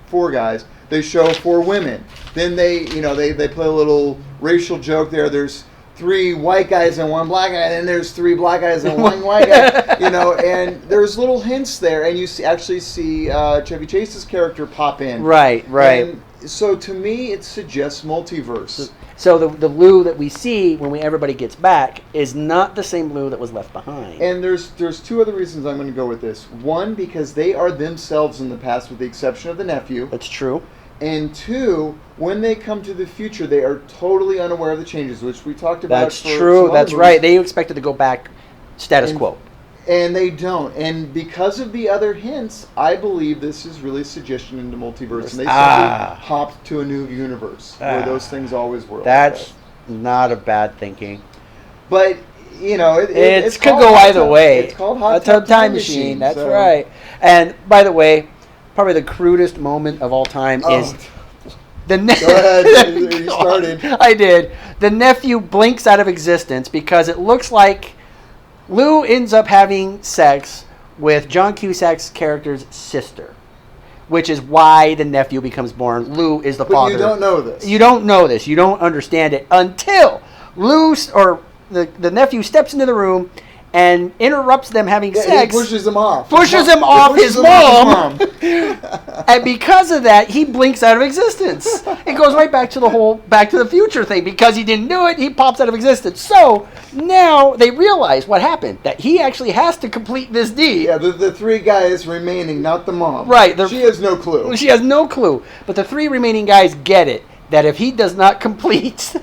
4 guys. They show 4 women. Then they play a little racial joke there. There's 3 white guys and 1 black guy, and then there's 3 black guys and 1 white guy, and there's little hints there, and you actually see Chevy Chase's character pop in. Right. And so to me, it suggests multiverse. So the Lou that we see when everybody gets back is not the same Lou that was left behind. And there's 2 other reasons I'm going to go with this. 1, because they are themselves in the past, with the exception of the nephew. That's true. And 2, when they come to the future, they are totally unaware of the changes, which we talked about. That's true. That's right. They expected to go back status quo. And they don't. And because of the other hints, I believe this is really a suggestion into multiverse. And they simply hopped to a new universe where those things always were. That's not a bad thinking. But, it could go either way. It's called Hot Tub Time Machine. That's right. And, by the way, probably the crudest moment of all time is the nephew. Go ahead, you started. I did. The nephew blinks out of existence because it looks like Lou ends up having sex with John Cusack's character's sister, which is why the nephew becomes born. Lou is the father. But you don't know this. You don't know this. You don't understand it until the nephew steps into the room and interrupts them having sex. He pushes him off. Pushes him off his mom. And because of that, he blinks out of existence. It goes right back to the Back to the Future thing. Because he didn't do it, he pops out of existence. So now they realize what happened. That he actually has to complete this deed. Yeah, the 3 guys remaining, not the mom. Right. She has no clue. She has no clue. But the 3 remaining guys get it. That if he does not complete...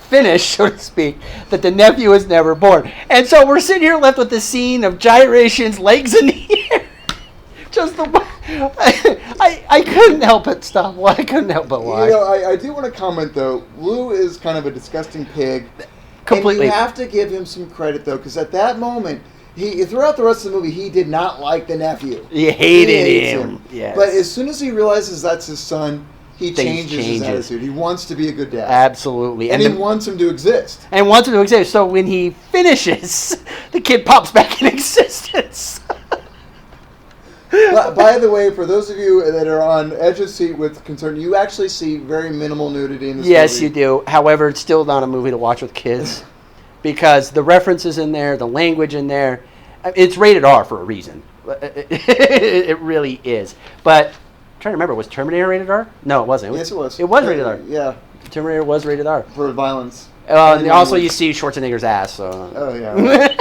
finish, so to speak, that the nephew is never born. And so we're sitting here left with the scene of gyrations, legs in the air. Just I couldn't help it stop. I couldn't help but watch. I do want to comment, though. Lou is kind of a disgusting pig. Completely. And you have to give him some credit, though, because at that moment, throughout the rest of the movie, he did not like the nephew. He hated him. Yes. But as soon as he realizes that's his son, he things changes his attitude. He wants to be a good dad. Absolutely. And he wants him to exist. And wants him to exist. So when he finishes, the kid pops back in existence. By the way, for those of you that are on edge of seat with concern, you actually see very minimal nudity in this movie. Yes, you do. However, it's still not a movie to watch with kids because the references in there, the language in there, it's rated R for a reason. It really is. But I'm trying to remember, was Terminator rated R? No, it wasn't. Yes, it was. It was rated R. Yeah. Terminator was rated R. For violence. And also, you see Schwarzenegger's ass. So. Oh, yeah.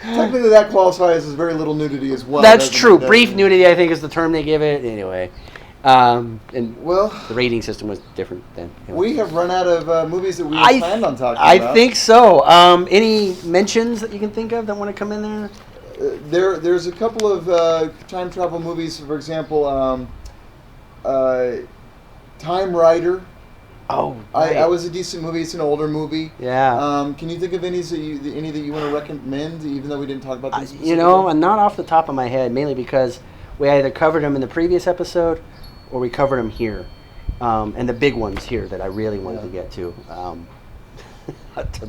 Technically, that qualifies as very little nudity as well. That's true. Brief nudity, I think, is the term they give it. Anyway, and well, the rating system was different then. We have run out of movies that we planned on talking about. I think so. Any mentions that you can think of that want to come in there? There's a couple of time travel movies. For example, Time Rider. Oh, right. I was a decent movie. It's an older movie. Yeah. Can you think of any that you want to recommend, even though we didn't talk about them? Not off the top of my head, mainly because we either covered them in the previous episode or we covered them here. And the big ones here that I really wanted to get to.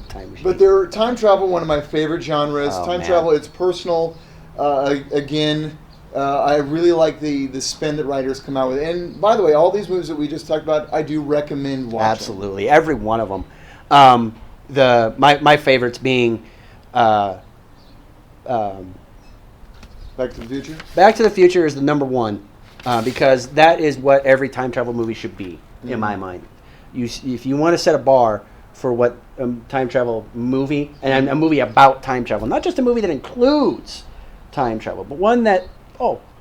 Time Machine. But time travel, one of my favorite genres. Time travel, it's personal. Again, I really like the spin that writers come out with. And by the way, all these movies that we just talked about, I do recommend watching. Absolutely, every one of them. My favorites being Back to the Future. Back to the Future is the number one because that is what every time travel movie should be in my mind. If you want to set a bar for what a time travel movie, and a movie about time travel, not just a movie that includes time travel, but one that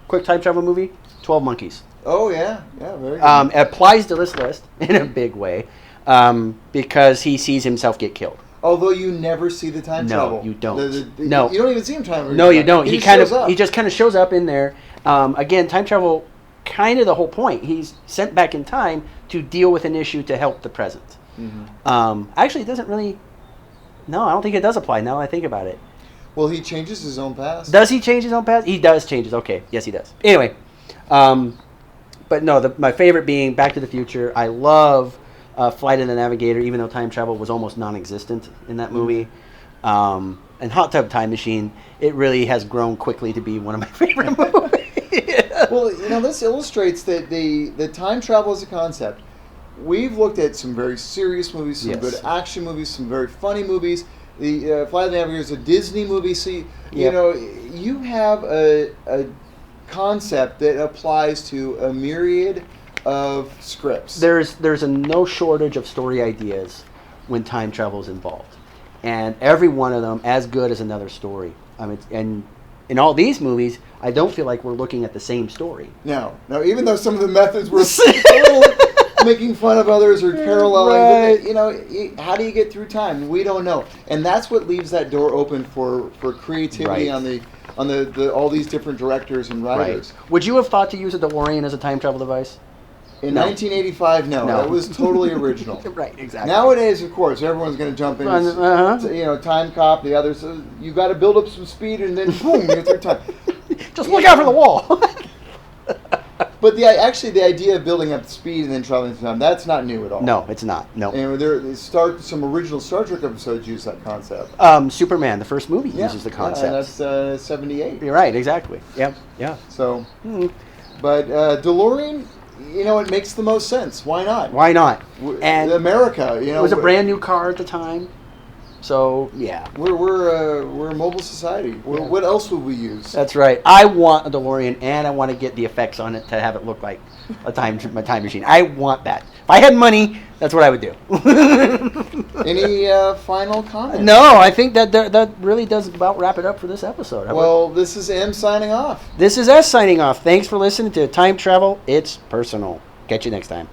quick time travel movie, 12 Monkeys. Oh, yeah. Yeah, very good. It applies to this list in a big way because he sees himself get killed. Although you never see the time travel. No, you don't. No. You don't even see him time. No, you don't. He just kind of shows up in there. Again, time travel, kind of the whole point. He's sent back in time to deal with an issue to help the present. Mm-hmm. Actually, it doesn't really... No, I don't think it does apply now I think about it. Well, he changes his own past. Does he change his own past? He does change his... Okay, yes, he does. Anyway, but no, my favorite being Back to the Future. I love Flight of the Navigator, even though time travel was almost non-existent in that movie. And Hot Tub Time Machine, it really has grown quickly to be one of my favorite movies. Well, this illustrates that the time travel is a concept. We've looked at some very serious movies, some good action movies, some very funny movies. The Flight of the Navigator is a Disney movie, so you have a concept that applies to a myriad of scripts. There's no shortage of story ideas when time travel is involved, and every one of them as good as another story. I mean, and in all these movies, I don't feel like we're looking at the same story. No, even though some of the methods were a little making fun of others or paralleling, but, how do you get through time? We don't know, and that's what leaves that door open for creativity on the all these different directors and writers. Right. Would you have thought to use a DeLorean as a time travel device? In 1985, no. That was totally original. Right, exactly. Nowadays, of course, everyone's going to jump in. Time Cop, the others. You got to build up some speed, and then boom, you're through time. Just look out for the wall. But the idea of building up speed and then traveling through time, that's not new at all. No, it's not. No. And some original Star Trek episodes use that concept. Superman, the first movie, uses the concept. And that's 78. You're right, exactly. Yep, yeah. So, but DeLorean, it makes the most sense. Why not? Why not? And America, it was a brand new car at the time. So yeah, we're a mobile society. What else would we use? That's right. I want a DeLorean, and I want to get the effects on it to have it look like my time machine. I want that. If I had money, that's what I would do. Any final comments? No, I think that really does about wrap it up for this episode. This is M signing off. This is S signing off. Thanks for listening to Time Travel. It's personal. Catch you next time.